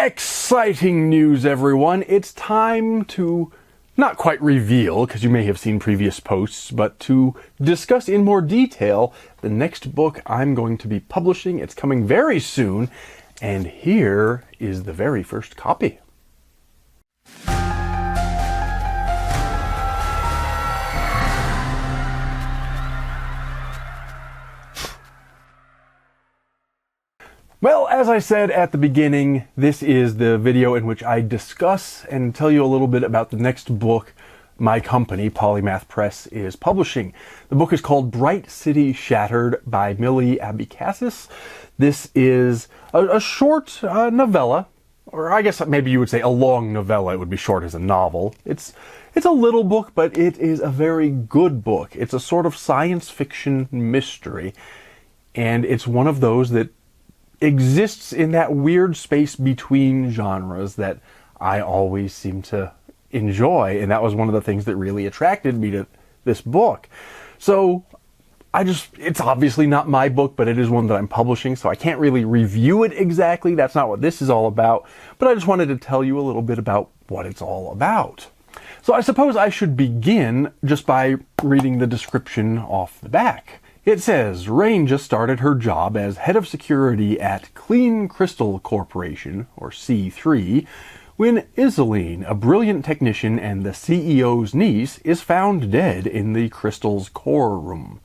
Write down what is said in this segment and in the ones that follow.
Exciting news, everyone. It's time to not quite reveal, because you may have seen previous posts, but to discuss in more detail the next book I'm going to be publishing. It's coming very soon, and here is the very first copy. Well, as I said at the beginning, this is the video in which I discuss and tell you a little bit about the next book my company, Polymath Press, is publishing. The book is called Bright City Shattered by Millie Abecassis. This is a short novella, or I guess maybe you would say a long novella. It would be short as a novel. It's a little book, but it is a very good book. It's a sort of science fiction mystery, and it's one of those that exists in that weird space between genres that I always seem to enjoy, and that was one of the things that really attracted me to this book. So it's obviously not my book, but it is one that I'm publishing, so I can't really review it exactly. That's not what this is all about, but I just wanted to tell you a little bit about what it's all about. So I suppose I should begin just by reading the description off the back. It says, Reine just started her job as head of security at Clean Crystal Corporation, or C3, when Isaline, a brilliant technician and the CEO's niece, is found dead in the crystal's core room.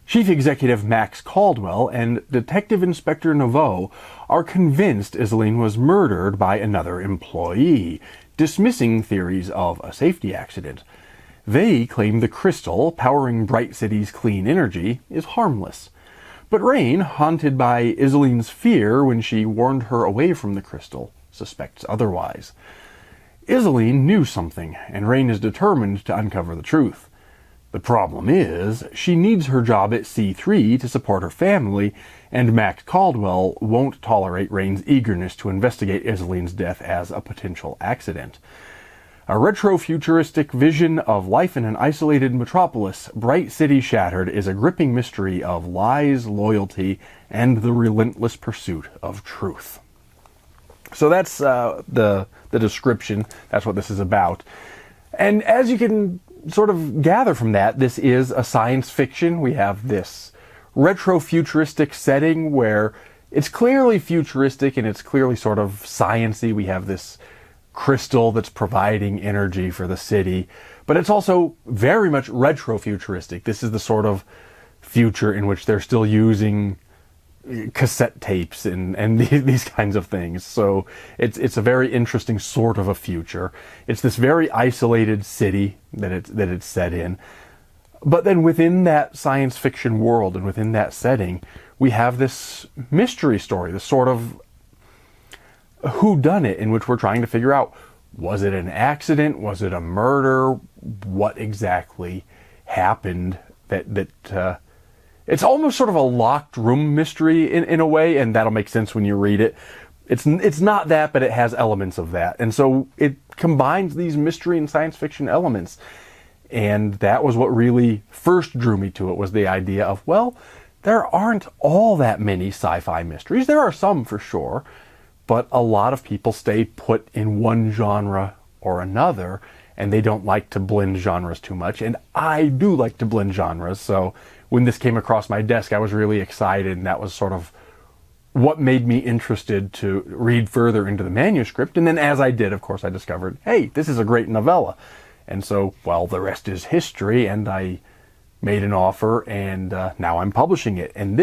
Chief Executive Max Caldwell and Detective Inspector Novau are convinced Isaline was murdered by another employee, dismissing theories of a safety accident. They claim the crystal, powering Bright City's clean energy, is harmless. But Reine, haunted by Isaline's fear when she warned her away from the crystal, suspects otherwise. Isaline knew something, and Reine is determined to uncover the truth. The problem is, she needs her job at C3 to support her family, and Max Caldwell won't tolerate Reine's eagerness to investigate Isaline's death as a potential accident. A retro-futuristic vision of life in an isolated metropolis, Bright City Shattered is a gripping mystery of lies, loyalty, and the relentless pursuit of truth. So that's the description. That's what this is about. And as you can sort of gather from that, this is a science fiction. We have this retro-futuristic setting where it's clearly futuristic and it's clearly sort of science-y. We have this crystal that's providing energy for the city, but it's also very much retro-futuristic. This is the sort of future in which they're still using cassette tapes and these kinds of things. So it's a very interesting sort of a future. It's this very isolated city that it's set in. But then within that science fiction world and within that setting, we have this mystery story, this sort of whodunit in which we're trying to figure out, was it an accident? Was it a murder? What exactly happened? It's almost sort of a locked room mystery in a way, and that'll make sense when you read it. It's not that, but it has elements of that. And so it combines these mystery and science fiction elements. And that was what really first drew me to it, was the idea of, well, there aren't all that many sci-fi mysteries. There are some for sure, but a lot of people stay put in one genre or another, and they don't like to blend genres too much. And I do like to blend genres, so when this came across my desk, I was really excited, and that was sort of what made me interested to read further into the manuscript. And then as I did, of course, I discovered, hey, this is a great novella. And so, well, the rest is history, and I made an offer, and now I'm publishing it. And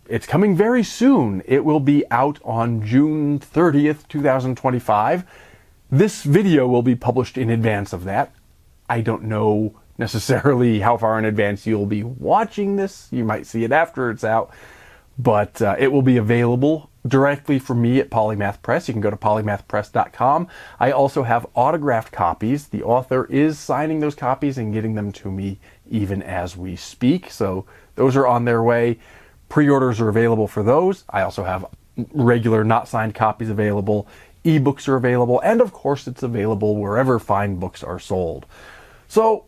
it's coming very soon. It will be out on June 30th, 2025. This video will be published in advance of that. I don't know necessarily how far in advance you'll be watching this. You might see it after it's out, but it will be available directly from me at Polymath Press. You can go to polymathpress.com. I also have autographed copies. The author is signing those copies and getting them to me even as we speak, so those are on their way. Pre-orders are available for those. I also have regular not signed copies available. Ebooks are available, and of course it's available wherever fine books are sold. So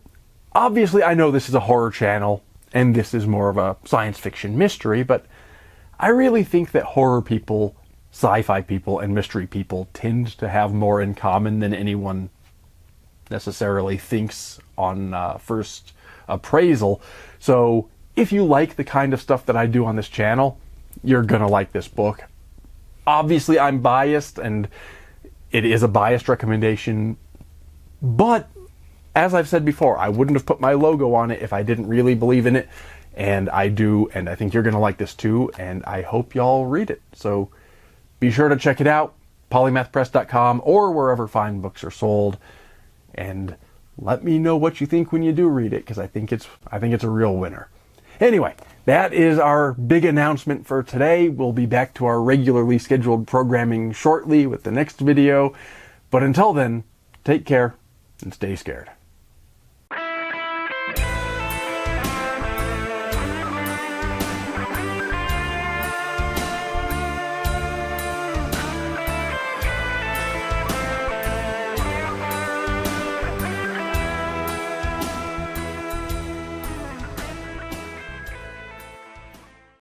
obviously I know this is a horror channel and this is more of a science fiction mystery, but I really think that horror people sci-fi people and mystery people tend to have more in common than anyone necessarily thinks on first appraisal. So if you like the kind of stuff that I do on this channel, you're gonna like this book. Obviously, I'm biased, and it is a biased recommendation, but as I've said before, I wouldn't have put my logo on it if I didn't really believe in it, and I do, and I think you're gonna like this too, and I hope y'all read it. So be sure to check it out, polymathpress.com or wherever fine books are sold, and let me know what you think when you do read it, because I think it's a real winner. Anyway, that is our big announcement for today. We'll be back to our regularly scheduled programming shortly with the next video. But until then, take care and stay scared.